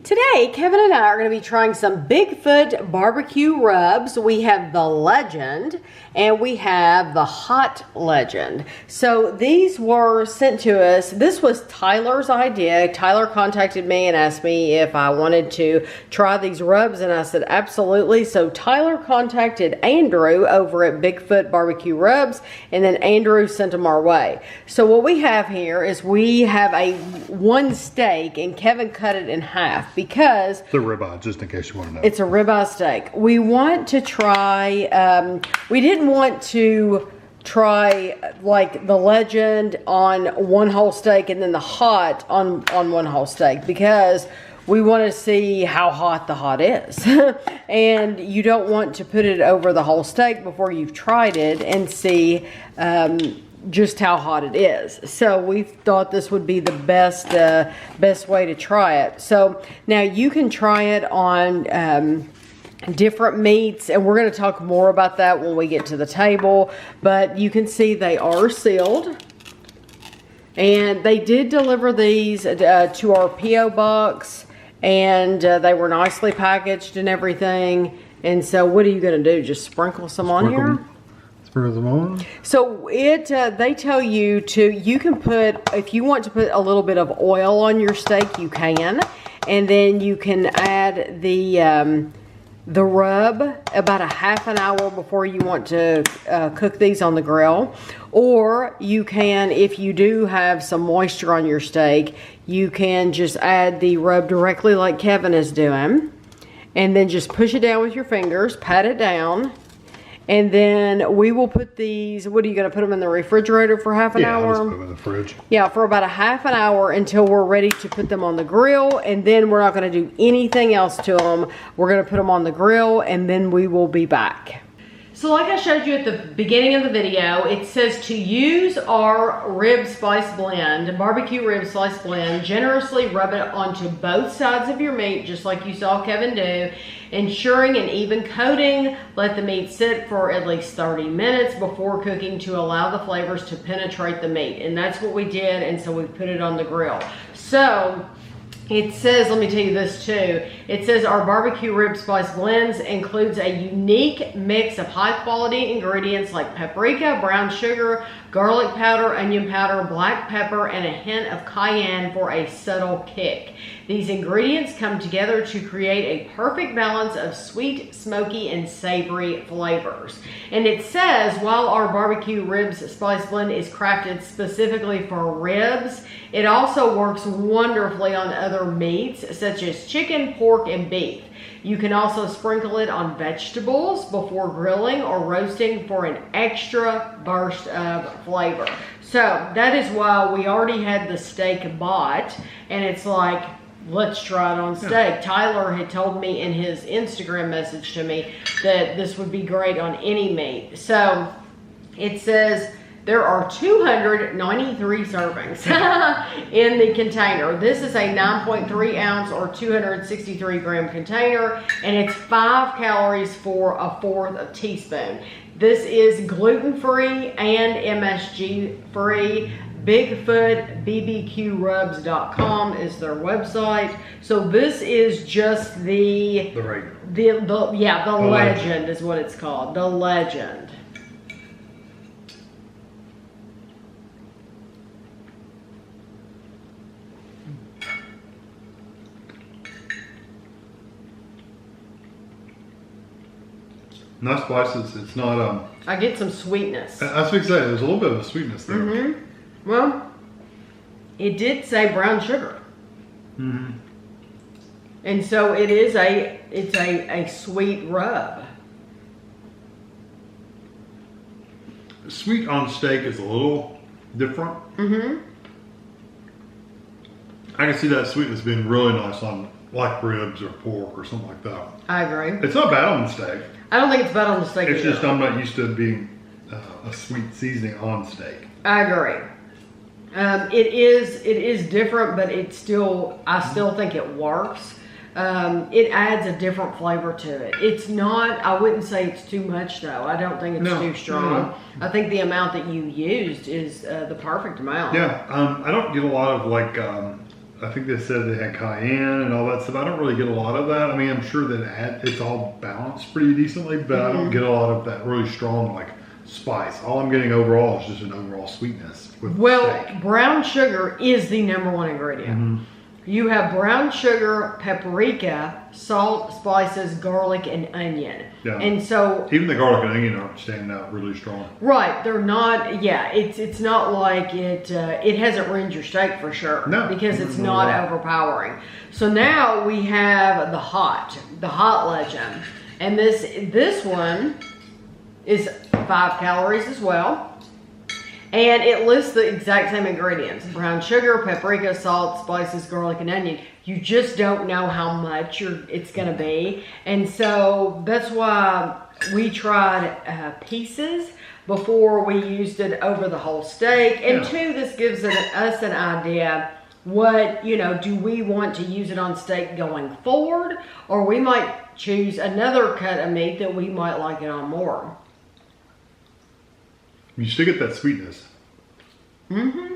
Today, Kevin and I are going to be trying some Bigfoot BBQ rubs. We have the Legend and we have the Hot Legend. So these were sent to us. This was Tyler's idea. Tyler contacted me and asked me if I wanted to try these rubs, and I said absolutely. So Tyler contacted Andrew over at Bigfoot BBQ Rubs, and then Andrew sent them our way. So what we have here is we have one steak, and Kevin cut it in half because it's a ribeye, just in case you want to know. It's a ribeye steak. We want to try, we didn't want to try like the Legend on one whole steak and then the Hot on one whole steak, because we want to see how hot the Hot is. And you don't want to put it over the whole steak before you've tried it and see just how hot it is. So we thought this would be the best way to try it. So now you can try it on different meats, and we're going to talk more about that when we get to the table. But you can see they are sealed, and they did deliver these to our P.O. box, and they were nicely packaged and everything. And so what are you going to do? Just sprinkle some on here? Sprinkle them on. So they tell you you can put, if you want to put a little bit of oil on your steak, you can. And then you can add the rub about a half an hour before you want to cook these on the grill. Or you can, if you do have some moisture on your steak, you can just add the rub directly like Kevin is doing. And then just push it down with your fingers, pat it down. And then we will put these, what are you going to put them in the refrigerator for half an hour? Yeah, I'll just put them in the fridge. Yeah, for about a half an hour until we're ready to put them on the grill. And then we're not going to do anything else to them. We're going to put them on the grill, and then we will be back. So like I showed you at the beginning of the video, it says to use our rib spice blend, barbecue rib spice blend, generously rub it onto both sides of your meat, just like you saw Kevin do, ensuring an even coating. Let the meat sit for at least 30 minutes before cooking to allow the flavors to penetrate the meat. And that's what we did, and so we put it on the grill. So it says, let me tell you this too, it says our barbecue rib spice blends includes a unique mix of high quality ingredients like paprika, brown sugar, garlic powder, onion powder, black pepper, and a hint of cayenne for a subtle kick. These ingredients come together to create a perfect balance of sweet, smoky, and savory flavors. And it says, while our barbecue ribs spice blend is crafted specifically for ribs, it also works wonderfully on other meats such as chicken, pork, and beef. You can also sprinkle it on vegetables before grilling or roasting for an extra burst of flavor. So that is why we already had the steak bought, and it's like, let's try it on steak. Yeah. Tyler had told me in his Instagram message to me that this would be great on any meat. So it says there are 293 servings in the container. This is a 9.3 ounce or 263 gram container, and it's 5 calories for a 1/4 teaspoon. This is gluten-free and MSG-free. Bigfoot BBQ Rubs.com is their website. So this is just the Legend is what it's called. The Legend. Nice spices. It's not I get some sweetness. I was going to say there's a little bit of a sweetness there. Mm-hmm. Well, it did say brown sugar. Mm-hmm. And so it's a sweet rub. Sweet on steak is a little different. Mm-hmm. I can see that sweetness being really nice on like ribs or pork or something like that. I agree. It's not bad on the steak. I don't think it's bad on the steak. It's just I'm not used to it being a sweet seasoning on steak. I agree. It is different, but I still think it works. It adds a different flavor to it. It's not, I wouldn't say it's too much though. I don't think it's too strong. I think the amount that you used is the perfect amount. Yeah, I don't get a lot of like I think they said they had cayenne and all that stuff. I don't really get a lot of that. I mean, I'm sure that it's all balanced pretty decently, but I don't get a lot of that really strong like spice. All I'm getting overall is just an overall sweetness with steak. Brown sugar is the #1 ingredient. You have brown sugar, paprika, salt, spices, garlic, and onion. Yeah. And so even the garlic and onion aren't standing out really strong. Right, they're not. Yeah, it's not like it. It hasn't ruined your steak for sure. No, because it's not overpowering. So now we have the hot legend, and this one is 5 calories as well. And it lists the exact same ingredients: brown sugar, paprika, salt, spices, garlic, and onion. You just don't know how much it's going to be. And so that's why we tried pieces before we used it over the whole steak. And two, this gives us an idea what, do we want to use it on steak going forward? Or we might choose another cut of meat that we might like it on more. You still get that sweetness. Mm-hmm.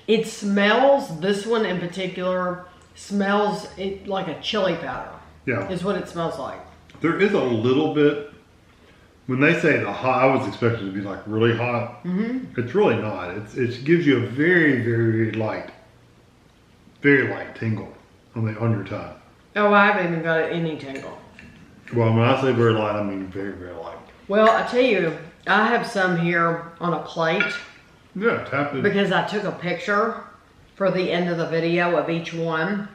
It smells, this one in particular, smells like a chili powder. Yeah. Is what it smells like. There is a little bit, when they say the hot, I was expecting it to be like really hot. It's really not. It gives you a very, very light tingle on your tongue. Oh, I haven't even got any tingle. Well, when I say very light, I mean very, very light. Well, I tell you, I have some here on a plate. Yeah, tap it. Because I took a picture for the end of the video of each one.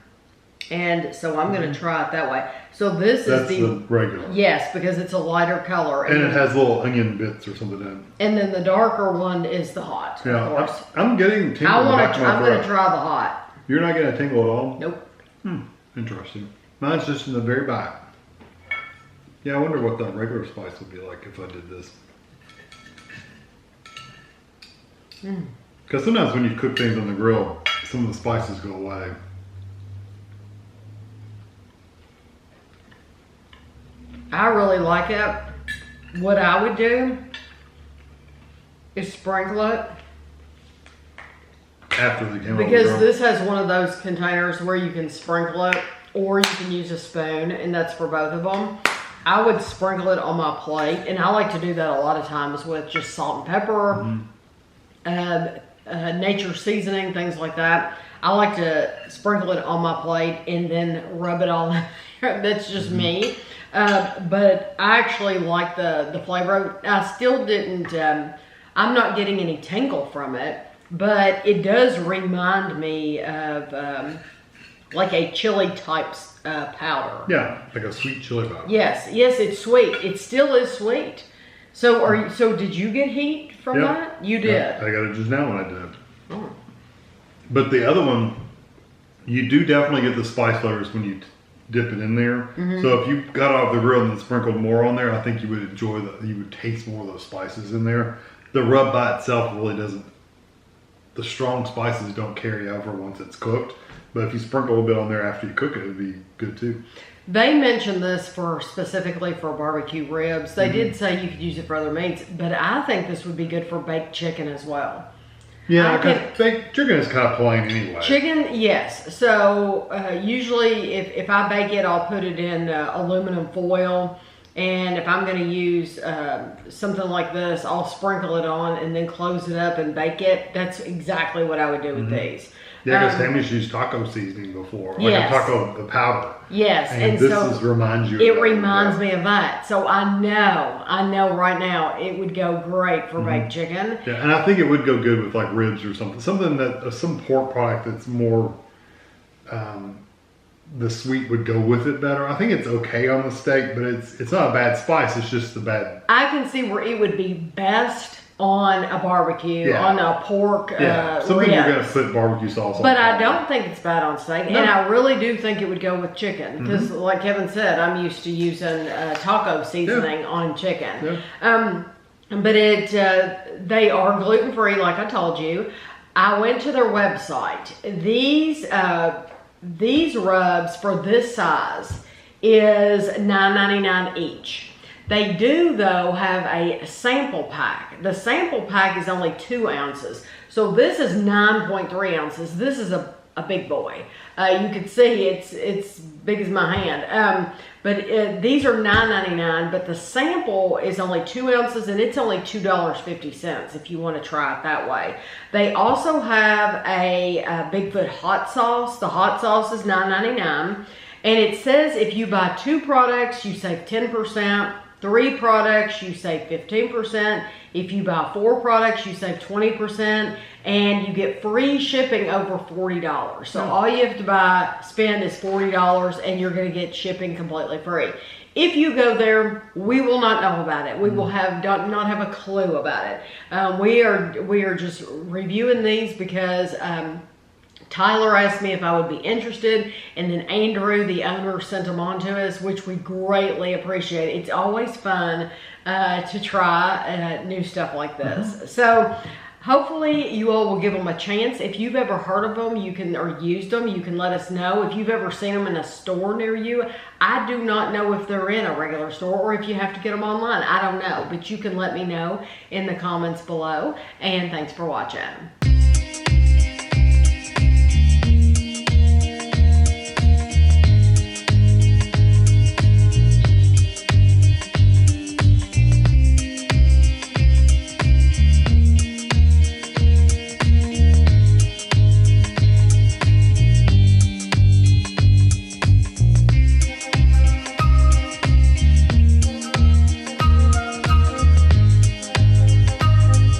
And so I'm going to try it that way. So that's the regular. Yes, because it's a lighter color. And it has little onion bits or something in it. And then the darker one is the hot, yeah, of course. I'm getting tingle. I'm going to try the hot. You're not getting a tingle at all? Nope. Interesting. Mine's just in the very back. Yeah, I wonder what that regular spice would be like if I did this. Because sometimes when you cook things on the grill, some of the spices go away. I really like it. What I would do is sprinkle it. After the camera. Because this has one of those containers where you can sprinkle it or you can use a spoon, and that's for both of them. I would sprinkle it on my plate, and I like to do that a lot of times with just salt and pepper, nature seasoning, things like that. I like to sprinkle it on my plate and then rub it all in there. That's just me. But I actually like the flavor. I still didn't, I'm not getting any tingle from it, but it does remind me of like a chili type powder. Yeah, like a sweet chili powder. Yes, it's sweet. It still is sweet. So so did you get heat from that? You did. Yeah, I got it just now when I did. Oh. But the other one, you do definitely get the spice flavors when you dip it in there. So if you got off the grill and then sprinkled more on there, I think you would enjoy you would taste more of those spices in there. The rub by itself really doesn't, the strong spices don't carry over once it's cooked. But if you sprinkle a bit on there after you cook it, it'd be good too. They mentioned this specifically for barbecue ribs. They did say you could use it for other meats, but I think this would be good for baked chicken as well. Yeah, because baked chicken is kind of plain anyway. Chicken, yes. So usually if I bake it, I'll put it in aluminum foil. And if I'm going to use something like this, I'll sprinkle it on and then close it up and bake it. That's exactly what I would do with these. Yeah, because Tammy's used taco seasoning before, like a taco powder. Yes, and this so reminds you. It reminds me of that. So I know right now it would go great for baked chicken. Yeah, and I think it would go good with like ribs or something that some pork product that's more. The sweet would go with it better. I think it's okay on the steak, but it's not a bad spice. It's just the bad. I can see where it would be best on a barbecue, on a pork something you're going to put barbecue sauce on. But I don't think it's bad on steak. No. And I really do think it would go with chicken. Because like Kevin said, I'm used to using taco seasoning on chicken. Yeah. But they are gluten-free, like I told you. I went to their website. These rubs for this size is $9.99 each. They do, though, have a sample pack. The sample pack is only 2 ounces. So this is 9.3 ounces. This is a big boy. You can see it's big as my hand. But these are $9.99, but the sample is only 2 ounces, and it's only $2.50 if you want to try it that way. They also have a Bigfoot hot sauce. The hot sauce is $9.99, and it says if you buy 2 products, you save 10%. 3 products, you save 15%. If you buy 4 products, you save 20%, and you get free shipping over $40. So all you have to spend is $40, and you're going to get shipping completely free. If you go there, we will not know about it. We will not have a clue about it. We are just reviewing these because Tyler asked me if I would be interested, and then Andrew, the owner, sent them on to us, which we greatly appreciate. It's always fun to try new stuff like this. So hopefully you all will give them a chance. If you've ever heard of them, or used them, you can let us know. If you've ever seen them in a store near you, I do not know if they're in a regular store or if you have to get them online. I don't know, but you can let me know in the comments below. And thanks for watching.